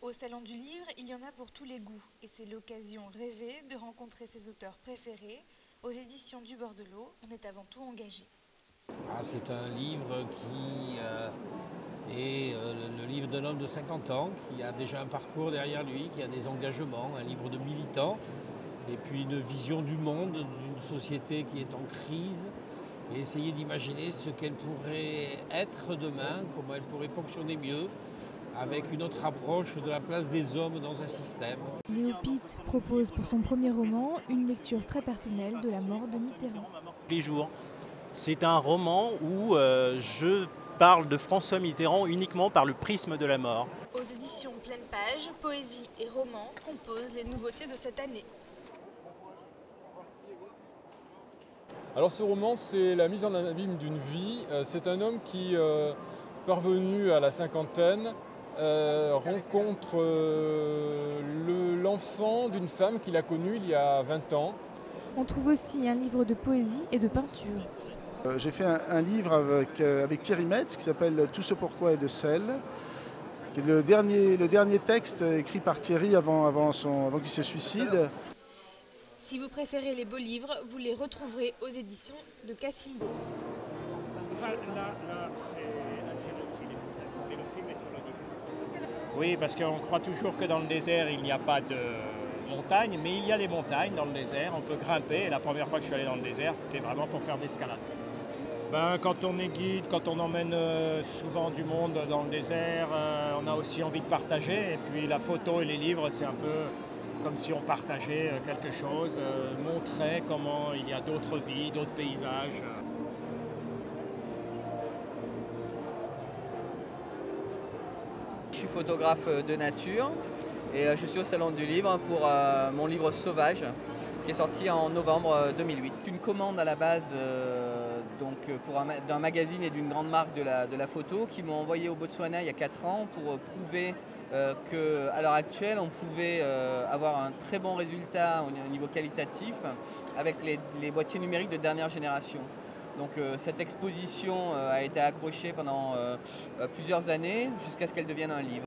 Au Salon du Livre, il y en a pour tous les goûts et c'est l'occasion rêvée de rencontrer ses auteurs préférés. Aux éditions du Bord de l'Eau, on est avant tout engagé. C'est un livre qui est le livre d'un homme de 50 ans qui a déjà un parcours derrière lui, qui a des engagements, un livre de militant et puis une vision du monde, d'une société qui est en crise et essayer d'imaginer ce qu'elle pourrait être demain, comment elle pourrait fonctionner mieux avec une autre approche de la place des hommes dans un système. Léo Pitt propose pour son premier roman une lecture très personnelle de la mort de Mitterrand. Tous les jours. C'est un roman où je parle de François Mitterrand uniquement par le prisme de la mort. Aux éditions Pleine Page, poésie et romans composent les nouveautés de cette année. Alors ce roman, c'est la mise en abîme d'une vie. C'est un homme qui, parvenu à la cinquantaine, rencontre l'enfant d'une femme qu'il a connue il y a 20 ans. On trouve aussi un livre de poésie et de peinture. J'ai fait un livre avec Thierry Metz qui s'appelle Tout ce pourquoi est de sel. Qui est le dernier texte écrit par Thierry avant qu'il se suicide. Si vous préférez les beaux livres, vous les retrouverez aux éditions de Cassimbo. Là, c'est Alger aussi, et le film est sur le Nil. Oui, parce qu'on croit toujours que dans le désert, il n'y a pas de montagnes, mais il y a des montagnes dans le désert, on peut grimper. Et la première fois que je suis allé dans le désert, c'était vraiment pour faire de l'escalade. Quand on est guide, quand on emmène souvent du monde dans le désert, on a aussi envie de partager. Et puis la photo et les livres, c'est un peu comme si on partageait quelque chose, montrer comment il y a d'autres vies, d'autres paysages. Je suis photographe de nature et je suis au Salon du Livre pour mon livre Sauvage qui est sorti en novembre 2008. C'est une commande à la base d'un magazine et d'une grande marque de la photo qui m'ont envoyé au Botswana il y a 4 ans pour prouver qu'à l'heure actuelle on pouvait avoir un très bon résultat au niveau qualitatif avec les boîtiers numériques de dernière génération. Donc cette exposition a été accrochée pendant plusieurs années jusqu'à ce qu'elle devienne un livre.